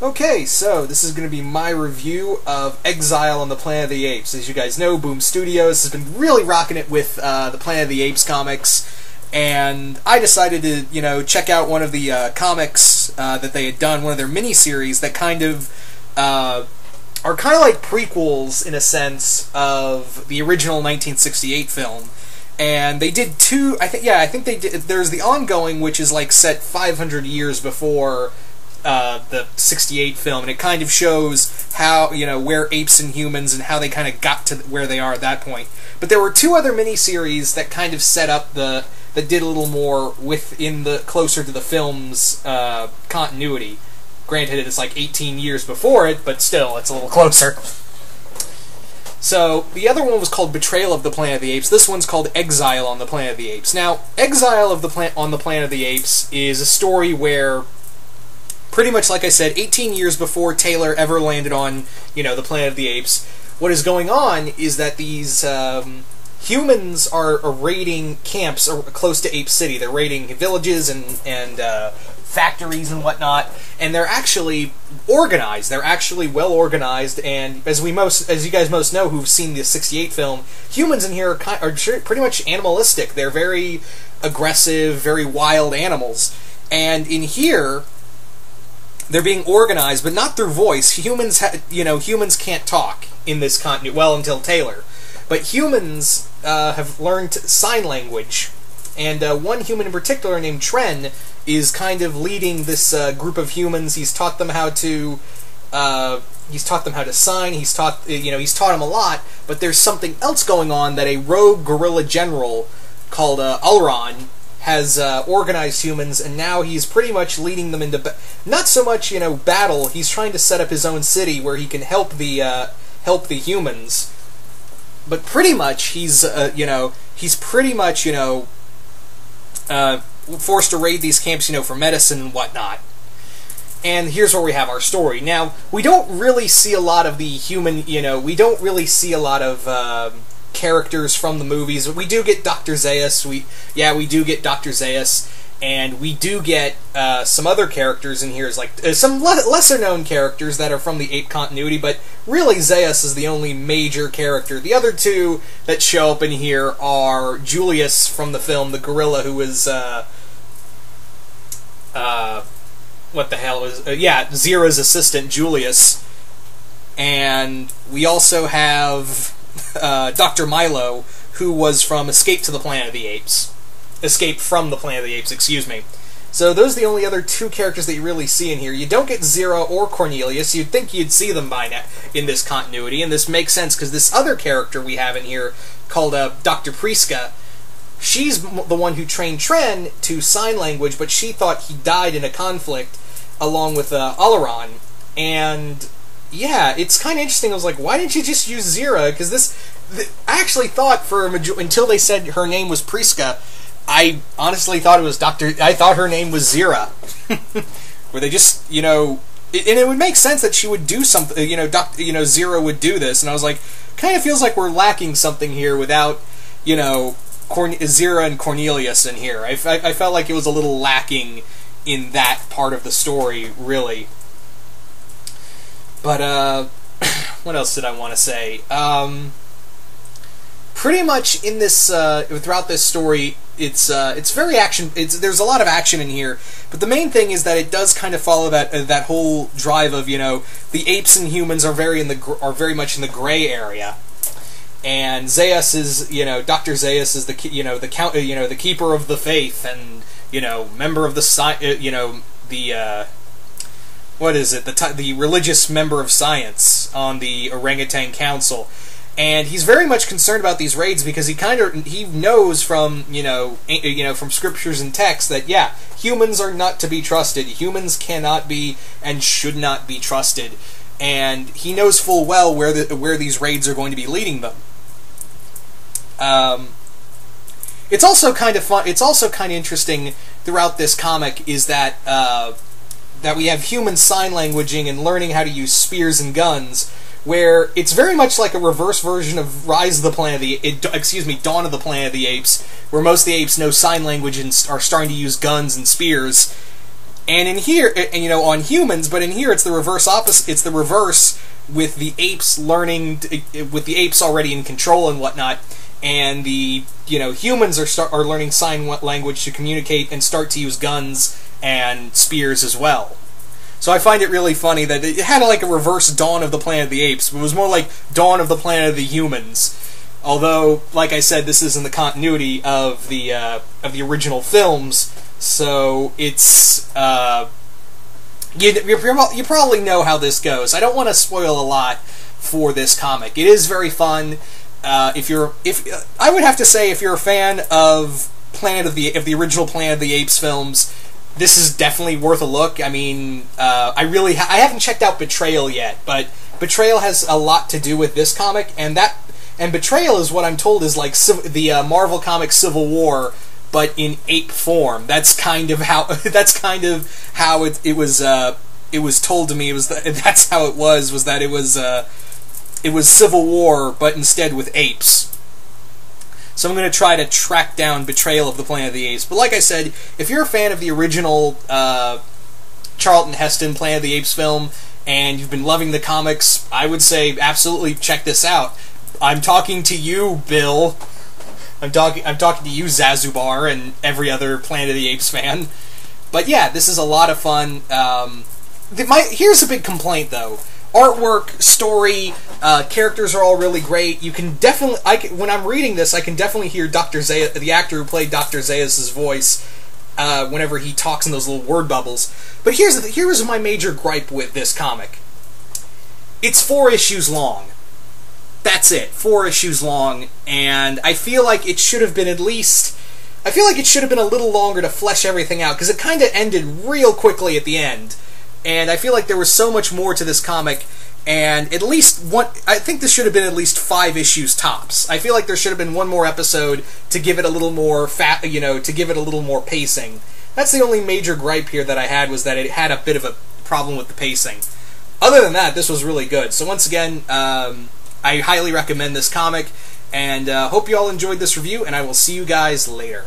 Okay, so this is going to be my review of Exile on the Planet of the Apes. As you guys know, Boom Studios has been really rocking it with the Planet of the Apes comics, and I decided to, check out one of the comics that they had done, one of their miniseries that kind of are kind of like prequels, in a sense, of the original 1968 film. And they did two, I think they did, there's the ongoing, which is like set 500 years before the 68 film, and it kind of shows how, where apes and humans and how they kind of got to where they are at that point. But there were two other miniseries that kind of set up that did a little more closer to the film's continuity. Granted, it's like 18 years before it, but still, it's a little closer. So, the other one was called Betrayal of the Planet of the Apes. This one's called Exile on the Planet of the Apes. Now, Exile on the Planet of the Apes is a story where, pretty much like I said, 18 years before Taylor ever landed on, the Planet of the Apes, what is going on is that these humans are raiding camps close to Ape City. They're raiding villages and factories and whatnot, and they're actually organized. They're actually well organized, and as you guys most know who've seen the '68 film, humans in here are pretty much animalistic. They're very aggressive, very wild animals, and in here they're being organized, but not through voice. Humans, humans can't talk in this continuity. Well, until Taylor, but humans have learned sign language, and one human in particular named Tren is kind of leading this group of humans. He's taught them how to sign. He's taught them a lot. But there's something else going on that a rogue guerrilla general called Ulron has organized humans, and now he's pretty much leading them into not so much battle. He's trying to set up his own city where he can help the humans. But pretty much he's pretty much forced to raid these camps, for medicine and whatnot. And here's where we have our story. Now, we don't really see a lot of the human, we don't really see a lot of characters from the movies. We do get Dr. Zaius. We do get Dr. Zaius, and we do get some other characters in here, like some lesser-known characters that are from the Ape continuity, but really Zaius is the only major character. The other two that show up in here are Julius from the film, the gorilla who was, Zira's assistant, Julius, and we also have Dr. Milo, who was from Escape from the Planet of the Apes, excuse me. So those are the only other two characters that you really see in here. You don't get Zira or Cornelius. You'd think you'd see them by now in this continuity, and this makes sense because this other character we have in here, called Dr. Priska, she's the one who trained Tren to sign language, but she thought he died in a conflict along with Alaron. And yeah, it's kind of interesting. I was like, why didn't you just use Zira? Because I actually thought until they said her name was Priska, I honestly thought it was I thought her name was Zira. Where they just, and it would make sense that she would do something, Zira would do this, and I was like, kind of feels like we're lacking something here without, Zira and Cornelius in here. I felt like it was a little lacking in that part of the story, really. But, what else did I want to say? Pretty much in this, throughout this story, it's very there's a lot of action in here, but the main thing is that it does kind of follow that whole drive of, the apes and humans are very much in the gray area. And Zaius is, Dr. Zaius is the keeper of the faith, and, member of the the religious member of science on the Orangutan Council. And he's very much concerned about these raids because he knows from from scriptures and texts that humans are not to be trusted. Humans cannot be and should not be trusted, and he knows full well where these raids are going to be leading them. It's also kind of fun. It's also kind of interesting throughout this comic is that that we have human sign languaging and learning how to use spears and guns, where it's very much like a reverse version of Dawn of the Planet of the Apes, where most of the apes know sign language and are starting to use guns and spears. And in here, and you know, on humans, but in here it's the reverse opposite. It's the reverse with the apes learning, with the apes already in control and whatnot, and the humans are learning sign language to communicate and start to use guns and spears as well. So I find it really funny that it had like a reverse Dawn of the Planet of the Apes, but it was more like Dawn of the Planet of the Humans. Although, like I said, this is in the continuity of the original films, so it's you probably know how this goes. I don't want to spoil a lot for this comic. It is very fun. I would have to say, if you're a fan of the original Planet of the Apes films, this is definitely worth a look. I mean, I haven't checked out Betrayal yet, but Betrayal has a lot to do with this comic, and Betrayal is what I'm told is like the Marvel Comics Civil War, but in ape form. That's kind of how it was told to me. That's how it was. Was that it was Civil War, but instead with apes. So I'm going to try to track down Betrayal of the Planet of the Apes. But like I said, if you're a fan of the original Charlton Heston Planet of the Apes film, and you've been loving the comics, I would say absolutely check this out. I'm talking to you, Bill. I'm talking to you, Zazubar, and every other Planet of the Apes fan. But yeah, this is a lot of fun. Here's a big complaint, though. Artwork, story, characters are all really great. You can definitely, when I'm reading this, I can definitely hear Dr. Zaius, the actor who played Dr. Zaius' voice, whenever he talks in those little word bubbles. But here's my major gripe with this comic. It's 4 issues long. That's it, 4 issues long, and I feel like it should have been a little longer to flesh everything out, because it kind of ended real quickly at the end. And I feel like there was so much more to this comic, and I think this should have been at least 5 issues tops. I feel like there should have been one more episode to give it a little more to give it a little more pacing. That's the only major gripe here that I had, was that it had a bit of a problem with the pacing. Other than that, this was really good. So once again, I highly recommend this comic, and hope you all enjoyed this review, and I will see you guys later.